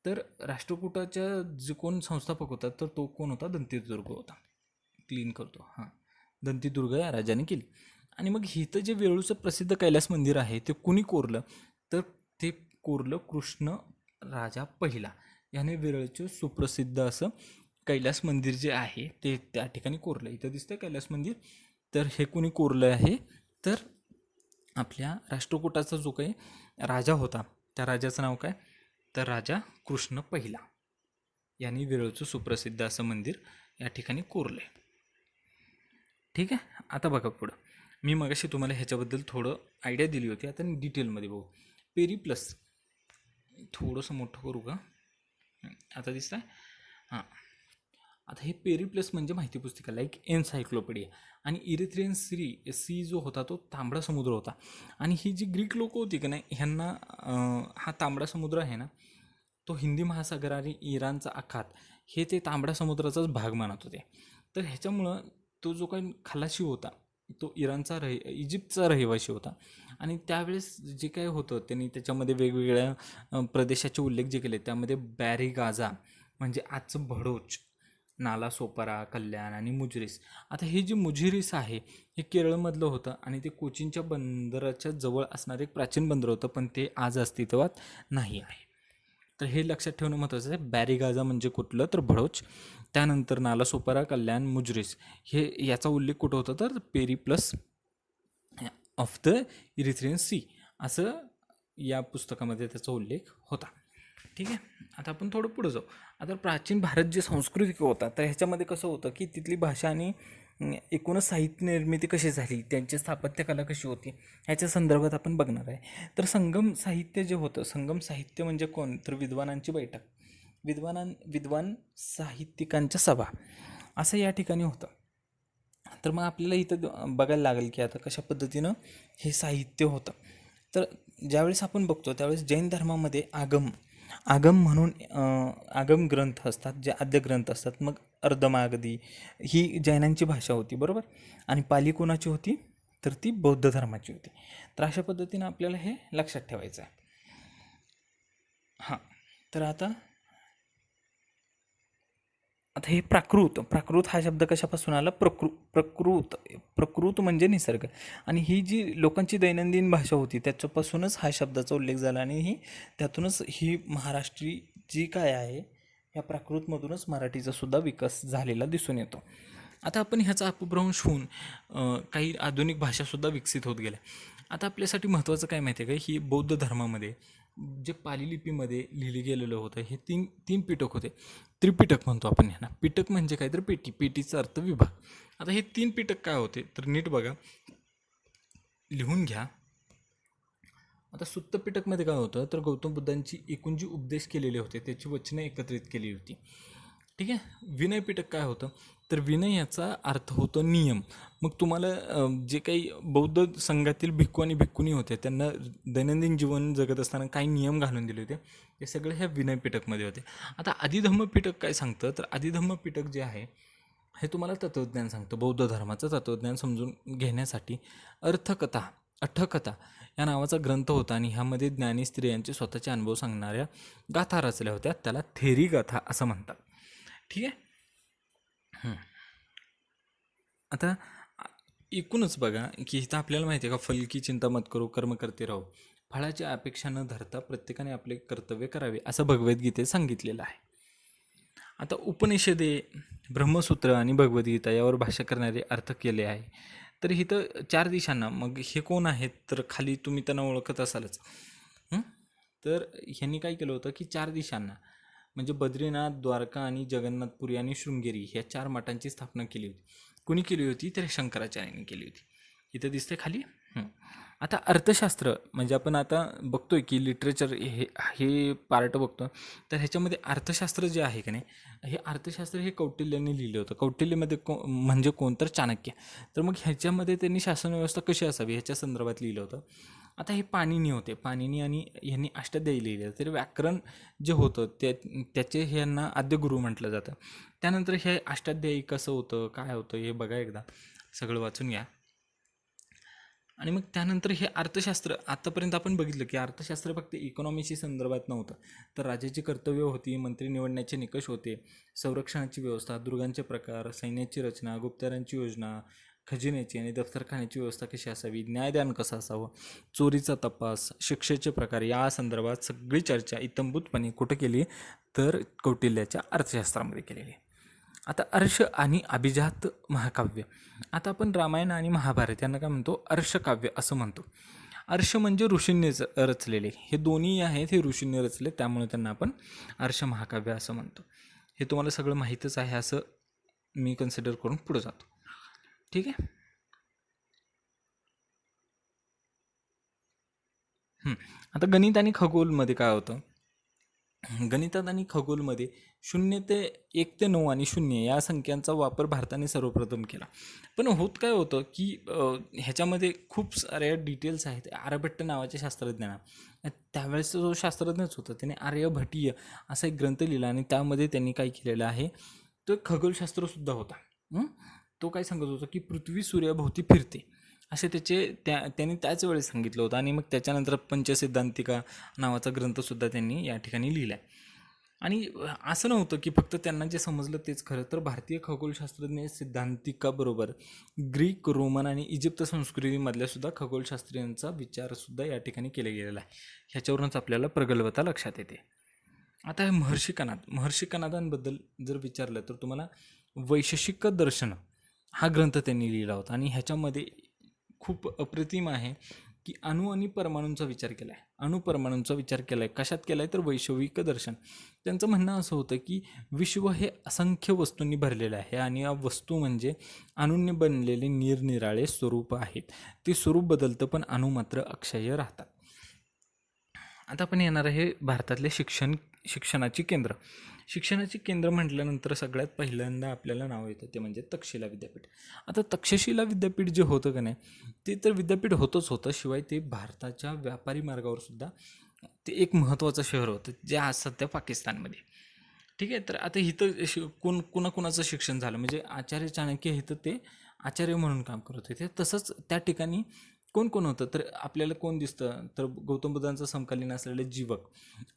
तर राष्ट्रकूटाच्या जे कोण संस्थापक होता तर तो कोण होता, दंतीदुर्ग होता. क्लीन करतो, हां, दंतीदुर्ग या राजाने केली. आणि मग इथं जे वेरूळचं प्रसिद्ध कैलास मंदिर आहे ते कुणी कोरलं, तर ते कोरलं कृष्ण राजा पहिला याने वेरूळचं सुप्रसिद्ध असं कैलास मंदिर जे आहे ते त्या ठिकाणी कोरलं. इथं दिसतं कैलास मंदिर. तर हे कुणी कोरलं आहे, तर आपल्या राष्ट्रकूटाचा जो काही राजा होता त्या राजाचं नाव काय, तर राजा कृष्ण पहिला यांनी वेरूळचं सुप्रसिद्ध असं मंदिर या ठिकाणी कोरलं आहे. ठीक आहे. आता बघा पुढं, मी मगाशी तुम्हाला ह्याच्याबद्दल थोडं आयडिया दिली होती, आता डिटेलमध्ये बघू. पेरिप्लस थोडंसं मोठं करू का, आता दिसतं आहे, हां. आता हे पेरिप्लस म्हणजे माहिती पुस्तिका, लाईक एन्सायक्लोपीडिया. आणि इरिथ्रियन सी जो होता तो तांबडा समुद्र होता. आणि ही जी ग्रीक लोक होती का नाही, ह्यांना हा तांबडा समुद्र आहे ना, तो हिंदी महासागर आणि इराणचा आखात हे ते तांबडा समुद्राचाच भाग मानत होते. तर ह्याच्यामुळं तो जो काही खलाशी होता तो इजिप्तचा रहिवासी होता. आणि त्यावेळेस जे काय होतं त्यांनी त्याच्यामध्ये वेगवेगळ्या प्रदेशाचे उल्लेख जे केले, त्यामध्ये बॅरी गाझा म्हणजे आजचं भडोच, नाला सोपारा, कल्याण आणि मुजरिस. आता हे जे मुजिरिस आहे हे केरळमधलं होतं आणि ते कोचीनच्या बंदराच्या जवळ असणारं एक प्राचीन बंदर होतं, पण ते आज अस्तित्वात नाही आहे. तर हे लक्षात ठेवणं महत्त्वाचं आहे. बॅरीगाझा म्हणजे कुठलं, तर भडोच. त्यानंतर नालासोपारा, कल्याण, मुजरिस हे याचा उल्लेख कुठं होता, तर Periplus of the Erythraean Sea असं या पुस्तकामध्ये त्याचा उल्लेख होता. ठीक आहे. आता आपण थोडं पुढं जाऊ. आता प्राचीन भारत जे सांस्कृतिक होता तर ह्याच्यामध्ये कसं होतं की तिथली भाषा आणि एकूणच साहित्य निर्मिती कशी झाली, त्यांची स्थापत्यकला कशी होती, ह्याच्या संदर्भात आपण बघणार आहे. तर संगम साहित्य जे होतं, संगम साहित्य म्हणजे कोण, तर विद्वानांची बैठक, विद्वान साहित्यिकांच्या सभा असं या ठिकाणी होतं. तर मग आपल्याला इथं बघायला लागेल की आता कशा पद्धतीनं हे साहित्य होतं. तर ज्यावेळेस आपण बघतो त्यावेळेस जैन धर्मामध्ये आगम म्हणून आगम ग्रंथ असतात, जे आद्य ग्रंथ असतात. मग अर्धमागधी ही जैनांची भाषा होती, बरोबर. आणि पाली कोणाची होती, तर ती बौद्ध धर्माची होती. तर अशा पद्धतीनं आपल्याला हे लक्षात ठेवायचं आहे. हां, तर आता हे प्राकृत हा शब्द कशापासून आला, प्रकृत म्हणजे निसर्ग. आणि ही जी लोकांची दैनंदिन भाषा होती त्याच्यापासूनच हा शब्दाचा उल्लेख झाला. आणि त्यातूनच ही महाराष्ट्री जी काय आहे या प्राकृतमधूनच मराठीचा सुद्धा विकास झालेला दिसून येतो. आता आपण ह्याचा अपभ्रंश होऊन काही आधुनिक भाषासुद्धा विकसित होत गेल्या. आता आपल्यासाठी महत्त्वाचं काय माहिती आहे का, ही बौद्ध धर्मामध्ये जे पाली लिपीमध्ये लिहिलं गेलेलं होतं हे तीन पिटक होते. त्रिपिटक म्हणतो आपण ह्यांना. पिटक म्हणजे काय, तर पेटीचा अर्थ विभाग. आता हे 3 पिटक काय होते, तर नीट बघा, लिहून घ्या. आता सुत्त पिटकमध्ये काय होतं, तर गौतम बुद्धांची एकूण जी उपदेश केलेले होते त्याची वचनं एकत्रित केली होती. ठीक आहे. विनय पिटक काय होतं, तर विनय याचा अर्थ होतो नियम. मग तुम्हाला जे काही बौद्ध संघातील भिक्खू आणि भिक्खुनी होते त्यांना दैनंदिन जीवन जगत असताना काही नियम घालून दिले होते, ते सगळे ह्या विनय पिटकमध्ये होते. आता आदिधम्म पिटक काय सांगतं, तर आदिधम्म पिटक जे आहे हे तुम्हाला तत्त्वज्ञान सांगतं. बौद्ध धर्माचं तत्त्वज्ञान समजून घेण्यासाठी अठ्ठकथा या नावाचा ग्रंथ होता. आणि ह्यामध्ये ज्ञानी स्त्रियांचे स्वतःचे अनुभव सांगणाऱ्या गाथा रचल्या होत्या, त्याला थेरी गाथा असं म्हणतात. ठीक आहे. आता एकूणच बघा की इथं आपल्याला माहिती आहे का, फल की चिंता मत करू, कर्म करते राहू, फळाची अपेक्षा न धरता प्रत्येकाने आपले कर्तव्य करावे असं भगवद्गीतेत सांगितलेलं आहे. आता उपनिषदे, ब्रह्मसूत्र आणि भगवद्गीता यावर भाष्य करणारे अर्थ केले आहे. तर इथं 4 दिशांना, मग हे कोण आहेत, तर खाली तुम्ही त्यांना ओळखत असालच. तर ह्यांनी काय केलं होतं की 4 दिशांना म्हणजे बद्रीनाथ, द्वारका आणि जगन्नाथपुरी आणि शृंगेरी ह्या 4 मठांची स्थापना केली होती. कुणी केली होती, तर शंकराचार्यांनी केली होती. इथं दिसते खाली. आता अर्थशास्त्र म्हणजे आपण आता बघतोय की लिटरेचर हे हे पार्ट बघतो, तर ह्याच्यामध्ये अर्थशास्त्र जे आहे का नाही, हे अर्थशास्त्र हे कौटिल्यांनी लिहिलं होतं. कौटिल्यमध्ये म्हणजे कोण, तर चाणक्य. तर मग ह्याच्यामध्ये त्यांनी शासन व्यवस्था कशी असावी ह्याच्या संदर्भात लिहिलं होतं. आता हे पाणिनी होते, पाणिनी आणि ह्यांनी अष्टाध्यायी लिहिले. तर व्याकरण जे होतं त्याचे ह्यांना आद्यगुरु म्हटलं जातं. त्यानंतर हे अष्टाध्यायी कसं होतं, काय होतं हे बघा एकदा, सगळं वाचून घ्या. आणि मग त्यानंतर हे अर्थशास्त्र, आतापर्यंत आपण बघितलं की अर्थशास्त्र फक्त इकॉनॉमीशी संदर्भात नव्हतं, तर राज्याची कर्तव्य होती, मंत्री निवडण्याचे निकष होते, संरक्षणाची व्यवस्था, दुर्गांचे प्रकार, सैन्याची रचना, गुप्तहेरांची योजना, खजिन्याची आणि दफ्तरखान्याची व्यवस्था कशी असावी, न्यायदान कसं असावं, चोरीचा तपास, शिक्षेचे प्रकार, या संदर्भात सगळी चर्चा इत्थंभूतपणे कुठं केली, तर कौटिल्याच्या अर्थशास्त्रामध्ये केलेली आहे. आता अर्श आणि अभिजात महाकाव्य. आता आपण रामायण आणि महाभारत यांना काय म्हणतो, अर्शकाव्य असं म्हणतो. अर्श म्हणजे ऋषींनी रचलेले, हे दोन्ही आहेत हे ऋषींनी रचले, त्यामुळे त्यांना आपण अर्श महाकाव्य असं म्हणतो. हे तुम्हाला सगळं माहीतच आहे असं मी कन्सिडर करून पुढे जातो. ठीक आहे. आता गणित आणि खगोलमध्ये काय होतं, गणितात आणि खगोलमध्ये 0 ते 1 ते 9 आणि 0 या संख्यांचा वापर भारताने सर्वप्रथम केला. पण होत काय होतं की ह्याच्यामध्ये खूप साऱ्या डिटेल्स आहेत. आर्यभट्ट नावाच्या शास्त्रज्ञाना, त्यावेळेस जो शास्त्रज्ञच होता, त्याने आर्यभटीय असा एक ग्रंथ लिहिला आणि त्यामध्ये त्यांनी काय केलेलं आहे, तो खगोलशास्त्रसुद्धा होता. तो काय सांगत होता की पृथ्वी सूर्याभोवती फिरते, असे त्यांनी त्याच वेळेस सांगितलं होतं. आणि मग त्याच्यानंतर पंचसिद्धांतिका नावाचा ग्रंथसुद्धा त्यांनी या ठिकाणी लिहिला आहे. आणि असं नव्हतं की फक्त त्यांना जे समजलं तेच खरं, तर भारतीय खगोलशास्त्रज्ञ सिद्धांतिकाबरोबर ग्रीक, रोमन आणि इजिप्त संस्कृतीमधल्या सुद्धा खगोलशास्त्रीयांचा विचारसुद्धा या ठिकाणी केला गेलेला आहे. ह्याच्यावरूनच आपल्याला प्रगल्भता लक्षात येते. आता हे महर्षी कनादांबद्दल जर विचारलं तर तुम्हाला वैशेषिक दर्शन हा ग्रंथ त्यांनी लिहिला होता. आणि ह्याच्यामध्ये खूप अप्रतिम आहे की अणु परमाणूंचा विचार केला आहे. कशात केला आहे, तर वैश्विक दर्शन. त्यांचं म्हणणं असं होतं की विश्व हे असंख्य वस्तूंनी भरलेलं आहे आणि या वस्तू म्हणजे अणूंनी बनलेले निरनिराळे स्वरूप आहेत. ते स्वरूप बदलतं पण अणू मात्र अक्षय राहतात. आता आपण येणार आहे भारतातले शिक्षणाची केंद्र म्हटल्यानंतर सगळ्यात पहिल्यांदा आपल्याला नाव येतं ते म्हणजे तक्षशिला विद्यापीठ. आता तक्षशिला विद्यापीठ जे होतं का नाही, ते तर विद्यापीठ होतं, शिवाय ते भारताच्या व्यापारी मार्गावर सुद्धा ते एक महत्त्वाचं शहर होतं, जे आज सध्या पाकिस्तानमध्ये. ठीक आहे. तर आता इथं कुणाकुणाचं शिक्षण झालं, म्हणजे आचार्य चाणक्य इथं ते आचार्य म्हणून काम करत होते. तसंच त्या ठिकाणी कोण कोण होतं, तर आपल्याला कोण दिसतं, तर गौतम बुद्धांचा समकालीन असलेले जीवक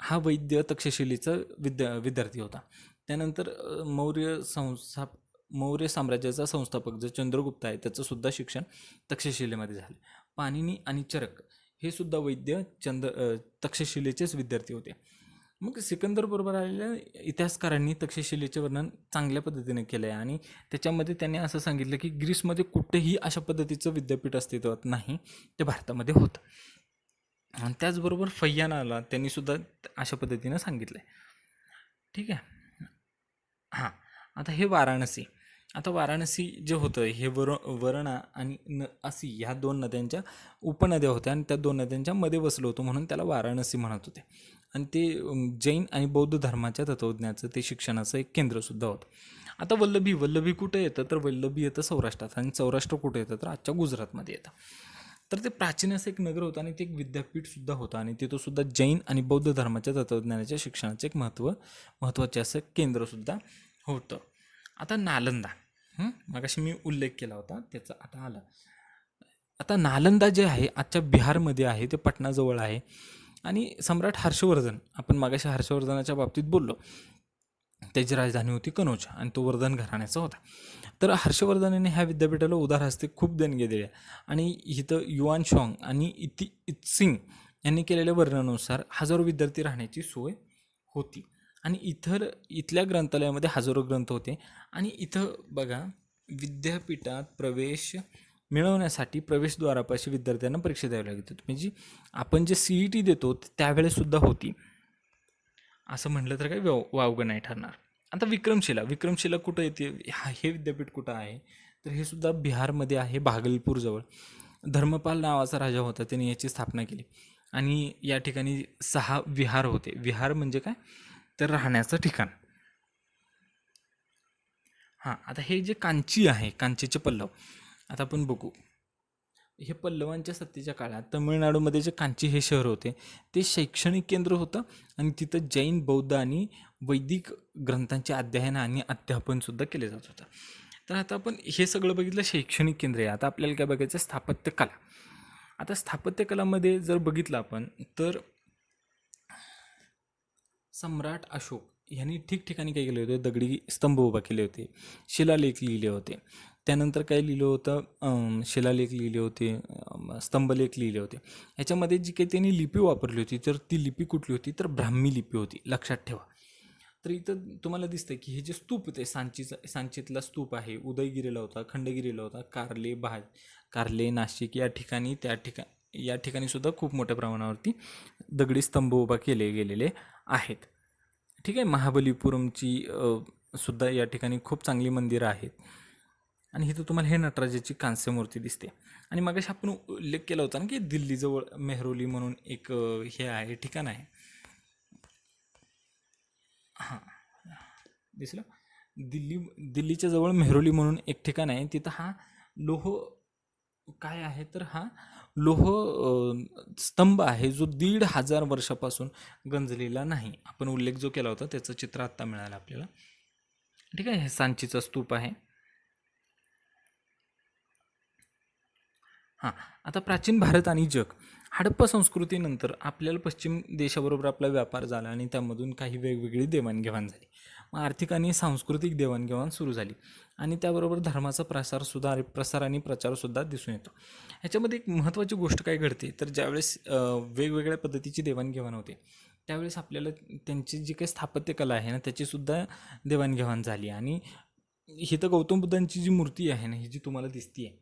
हा वैद्य तक्षशिलेचा विद्यार्थी होता. त्यानंतर मौर्य साम्राज्याचा संस्थापक जो चंद्रगुप्त आहे, त्याचंसुद्धा शिक्षण तक्षशिलेमध्ये झालं. पाणिनी आणि चरक हे सुद्धा वैद्य तक्षशिलेचेच विद्यार्थी होते. मग सिकंदर बरोबर आलेल्या इतिहासकारांनी तक्षशिलेचे वर्णन चांगल्या पद्धतीने केलं आहे. आणि त्याच्यामध्ये त्यांनी असं सांगितलं की ग्रीसमध्ये कुठेही अशा पद्धतीचं विद्यापीठ अस्तित्वात नाही, ते भारतामध्ये होतं. आणि त्याचबरोबर फैयानाला त्यांनीसुद्धा अशा पद्धतीनं सांगितलं आहे. ठीक आहे. हां. आता हे वाराणसी. आता वाराणसी जे होतं हे वरणा आणि असी ह्या 2 नद्यांच्या उपनद्या होत्या आणि त्या 2 नद्यांच्या मध्ये वसलं होतं, म्हणून त्याला वाराणसी म्हणत होते. आणि ते जैन आणि बौद्ध धर्माच्या तत्त्वज्ञाचं ते शिक्षणाचं एक केंद्रसुद्धा होतं. आता वल्लभी कुठं येतं, तर वल्लभी येतं सौराष्ट्रात. आणि सौराष्ट्र कुठं येतं, तर आजच्या गुजरातमध्ये येतं. तर ते प्राचीन असं एक नगर होतं आणि ते एक विद्यापीठसुद्धा होतं. आणि तिथं सुद्धा जैन आणि बौद्ध धर्माच्या तत्त्वज्ञानाच्या शिक्षणाचं एक महत्त्वाचे असं केंद्रसुद्धा होतं. आता नालंदा, मगाशी मी उल्लेख केला होता त्याचा, आता आला. आता नालंदा जे आहे आजच्या बिहारमध्ये आहे, ते पटनाजवळ आहे. आणि सम्राट हर्षवर्धन, आपण मागाशी हर्षवर्धनाच्या बाबतीत बोललो, त्याची राजधानी होती कनौज आणि तो वर्धन घराण्याचा होता. तर हर्षवर्धनाने ह्या विद्यापीठाला उदार हस्ते खूप देणग्या दिल्या. आणि इथं युआन शॉंग आणि इत्सिंग यांनी केलेल्या वर्णनानुसार हजारो विद्यार्थी राहण्याची सोय होती. आणि इथल्या ग्रंथालयामध्ये हजारो ग्रंथ होते. आणि इथं बघा, विद्यापीठात प्रवेश मिळवण्यासाठी प्रवेशद्वारापाशी विद्यार्थ्यांना परीक्षा द्यावी लागत होती, म्हणजे आपण जे CET देतो त्यावेळेसुद्धा होती, असं म्हटलं तर काही वावगं नाही ठरणार. आता विक्रमशिला कुठं येते, हे विद्यापीठ कुठं आहे, तर हे सुद्धा बिहारमध्ये आहे, भागलपूरजवळ. धर्मपाल नावाचा राजा होता, त्याने याची स्थापना केली. आणि या ठिकाणी 6 विहार होते. विहार म्हणजे काय, तर राहण्याचं ठिकाण. हां, आता हे जे कांची आहे, कांचीचे पल्लव, आता आपण बघू. हे पल्लवांच्या सत्तेच्या काळात तमिळनाडूमध्ये जे कांची हे शहर होते, ते शैक्षणिक केंद्र होतं. आणि तिथं जैन, बौद्ध आणि वैदिक ग्रंथांचे अध्ययन आणि अध्यापनसुद्धा केले जात होतं. तर आता आपण हे सगळं बघितलं, शैक्षणिक केंद्र आहे. आता आपल्याला काय बघायचं, स्थापत्यकला. आता स्थापत्यकलामध्ये जर बघितलं आपण, तर सम्राट अशोक यांनी ठिकठिकाणी काय केले होते, दगडी स्तंभ उभा केले होते, शिलालेख लिहिले होते. त्यानंतर काय लिहिलं होतं, शिलालेख लिहिले होते, स्तंभलेख लिहिले होते. ह्याच्यामध्ये जी काही त्यांनी लिपी वापरली होती, तर ती लिपी कुठली होती, तर ब्राह्मी लिपी होती, लक्षात ठेवा. तर इथं तुम्हाला दिसतंय की हे जे स्तूप होते, सांचीतला स्तूप आहे, उदयगिरीला होता, खंडगिरीला होता, कारले, नाशिक या ठिकाणी, या ठिकाणी सुद्धा खूप मोठ्या प्रमाणावरती दगडी स्तंभ उभा केले गेलेले आहेत. ठीक आहे. महाबलीपुरमची सुद्धा या ठिकाणी खूप चांगली मंदिरं आहेत. आणि इथं तुम्हाला हे नटराजाची कांस्य मूर्ती दिसते. आणि मगाशी आपण उल्लेख केला होता ना की दिल्लीजवळ मेहरोली म्हणून एक हे आहे, ठिकाण आहे. हां, दिसलं. दिल्लीच्या जवळ मेहरोली म्हणून एक ठिकाण आहे. तिथं हा लोह काय आहे, तर हा लोह स्तंभ आहे, जो 1500 वर्षापासून गंजलेला नाही. आपण उल्लेख जो केला होता त्याचं चित्र आत्ता मिळालं आपल्याला. ठीक आहे. हे सांचीचा स्तूप आहे. हां, आता प्राचीन भारत आणि जग. हडप्पा संस्कृतीनंतर आपल्याला पश्चिम देशाबरोबर आपला व्यापार झाला आणि त्यामधून काही वेगवेगळी देवाणघेवाण झाली. मग आर्थिक आणि सांस्कृतिक देवाणघेवाण सुरू झाली आणि त्याबरोबर धर्माचा प्रसार आणि प्रचारसुद्धा दिसून येतो. ह्याच्यामध्ये एक महत्त्वाची गोष्ट काय घडते, तर ज्यावेळेस वेगवेगळ्या पद्धतीची देवाणघेवाण होते, त्यावेळेस आपल्याला त्यांची जी काही स्थापत्यकला आहे ना, त्याचीसुद्धा देवाणघेवाण झाली. आणि ही तर गौतम बुद्धांची जी मूर्ती आहे ना, ही जी तुम्हाला दिसते आहे,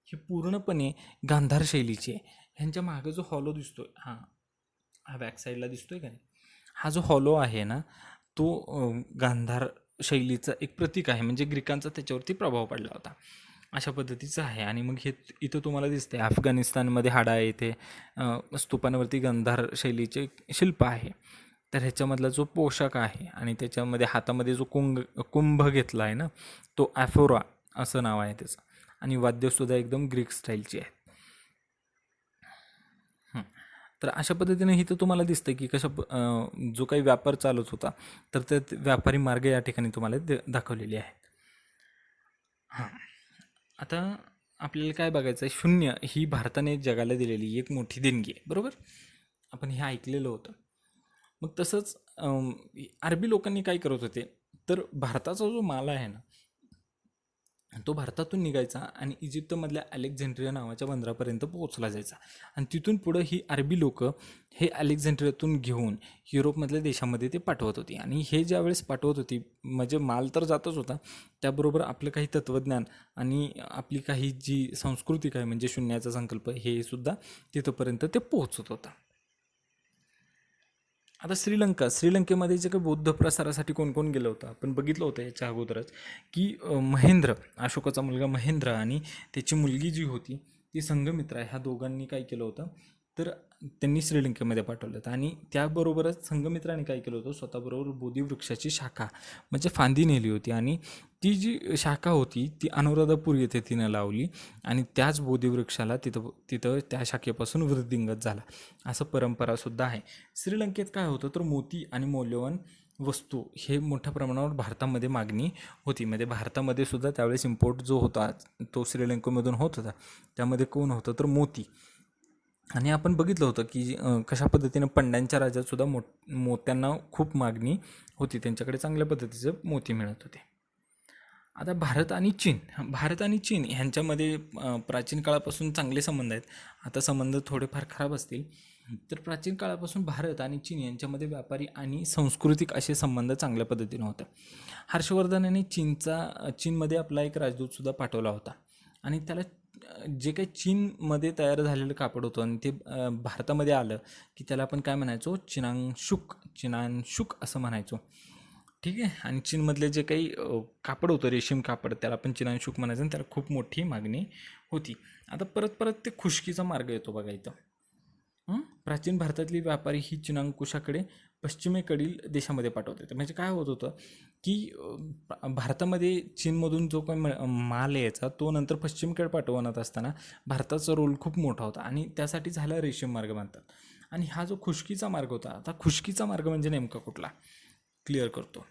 ही पूर्णपणे गांधार शैलीची आहे. ह्यांच्या मागे जो हॉलो दिसतोय, हा बॅक साईडला दिसतोय का नाही, हा जो हॉलो आहे ना, तो गांधार शैलीचा एक प्रतीक आहे. म्हणजे ग्रीकांचा त्याच्यावरती प्रभाव पडला होता, अशा पद्धतीचं आहे. आणि मग हे इथं तुम्हाला दिसते अफगाणिस्तानमध्ये हाडा आहे, इथे स्तूपांवरती गांधार शैलीचे शिल्प आहे. तर ह्याच्यामधला जो पोशाख आहे आणि त्याच्यामध्ये हातामध्ये जो कुंभ घेतला आहे ना, तो ॲफोरा असं नाव आहे त्याचं. आणि वाद्यसुद्धा एकदम ग्रीक स्टाईलची आहे. तर अशा पद्धतीने इथं तुम्हाला दिसतं की जो काही व्यापार चालत होता, तर ते व्यापारी मार्ग या ठिकाणी तुम्हाला दाखवलेले आहेत. हां, आता आपल्याला काय बघायचं आहे, शून्य ही भारताने जगाला दिलेली एक मोठी देणगी आहे, बरोबर. आपण हे ऐकलेलं होतं. मग तसंच अरबी लोकांनी काय करत होते, तर भारताचा जो माल आहे ना, तो भारतातून निघायचा आणि इजिप्तमधल्या अलेक्झांड्रिया नावाच्या बंदरापर्यंत पोहोचला जायचा. आणि तिथून पुढं ही अरबी लोकं हे अलेक्झांड्रियातून घेऊन युरोपमधल्या देशामध्ये ते पाठवत होती. आणि हे ज्यावेळेस पाठवत होती, म्हणजे माल तर जातच होता, त्याबरोबर आपलं काही तत्त्वज्ञान आणि आपली काही जी सांस्कृतिक आहे, म्हणजे शून्याचा संकल्प, हे सुद्धा तिथंपर्यंत ते पोहोचत होतं. आता श्रीलंकेमध्ये जे काही बौद्ध प्रसारासाठी कोण कोण गेलं होतं, आपण बघितलं होतं याच्या अगोदरच, की महेंद्र, अशोकाचा मुलगा महेंद्र आणि त्याची मुलगी जी होती ती संघमित्रा, ह्या दोघांनी काय केलं होतं, तर त्यांनी श्रीलंकेमध्ये पाठवलं होतं. आणि त्याबरोबरच संघमित्राने काय केलं होतं, स्वतःबरोबर बोधिवृक्षाची शाखा म्हणजे फांदी नेली होती. आणि ती जी शाखा होती ती अनुराधापूर येथे तिनं लावली आणि त्याच बोधिवृक्षाला तिथं त्या शाखेपासून वृद्धिंगत झाला, असं परंपरासुद्धा आहे. श्रीलंकेत काय होतं, तर मोती आणि मौल्यवान वस्तू हे मोठ्या प्रमाणावर भारतामध्ये मागणी होती. म्हणजे भारतामध्ये सुद्धा त्यावेळेस इम्पोर्ट जो होता तो श्रीलंकेमधून होत होता. त्यामध्ये कोण होतं, तर मोती. आणि आपण बघितलं होतं की कशा पद्धतीनं पंड्यांच्या राज्यात सुद्धा मोत्यांना खूप मागणी होती, त्यांच्याकडे चांगल्या पद्धतीचे मोती मिळत होते. आता भारत आणि चीन ह्यांच्यामध्ये प्राचीन काळापासून चांगले संबंध आहेत. आता संबंध थोडेफार खराब असतील. तर प्राचीन काळापासून भारत आणि चीन यांच्यामध्ये व्यापारी आणि सांस्कृतिक असे संबंध चांगल्या पद्धतीने होते. हर्षवर्धनाने चीनमध्ये आपला एक राजदूतसुद्धा पाठवला होता. आणि त्याला जे काही चीनमध्ये तयार झालेलं कापड होतं आणि ते भारतामध्ये आलं की त्याला आपण काय म्हणायचो, चिनानशुक असं म्हणायचो. ठीक आहे. आणि चीनमधले जे काही कापड होतं, रेशीम कापड, त्याला आपण चिनानशुक म्हणायचं आणि त्याला खूप मोठी मागणी होती. आता परत परत ते खुष्कीचा मार्ग येतो बघा इथं. प्राचीन भारतातली व्यापारी ही चिनांकुशाकडे पश्चिमेकडील देशामध्ये पाठवत होते. म्हणजे काय होत होतं की भारतामध्ये चीनमधून जो काही माल यायचा तो नंतर पश्चिमेकडे पाठवण्यात असताना भारताचा रोल खूप मोठा होता आणि त्यासाठी झाला रेशीम मार्ग म्हणतात. आणि हा जो खुष्कीचा मार्ग होता, आता खुष्कीचा मार्ग म्हणजे नेमका कुठला क्लिअर करतो.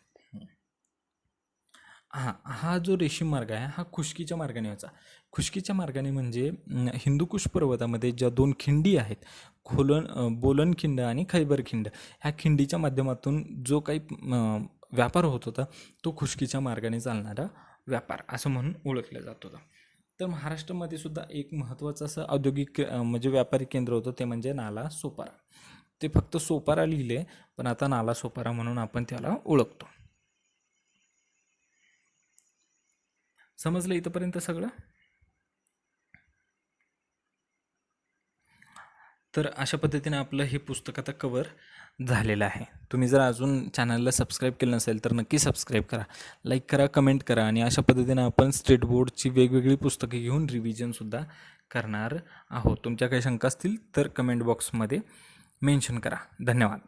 हा जो रेशीम मार्ग आहे हा खुष्कीच्या मार्गाने व्हायचा. खुष्कीच्या मार्गाने म्हणजे हिंदुकुश पर्वतामध्ये ज्या दोन खिंडी आहेत, बोलन खिंड आणि खैबर खिंड, ह्या खिंडीच्या माध्यमातून जो काही व्यापार होत होता तो खुष्कीच्या मार्गाने चालणारा व्यापार असं म्हणून ओळखलं जात होतं. तर महाराष्ट्रामध्ये सुद्धा एक महत्त्वाचं असं औद्योगिक म्हणजे व्यापारी केंद्र होतं, ते म्हणजे नाला सोपारा. ते फक्त सोपारा लिहिले, पण आता नाला सोपारा म्हणून आपण त्याला ओळखतो. समजलं इथंपर्यंत सगळं? तर अशा पद्धतीने आपलं हे पुस्तक आता कवर झालेलं आहे. तुम्ही जर अजून चॅनलला सबस्क्राईब केलं नसेल तर नक्की सबस्क्राईब करा, लाईक करा, कमेंट करा आणि अशा पद्धतीने आपण स्टेट बोर्डची वेगवेगळी पुस्तके घेऊन रिव्हिजनसुद्धा करणार आहोत. तुमच्या काही शंका असतील तर कमेंट बॉक्समध्ये मेन्शन करा. धन्यवाद.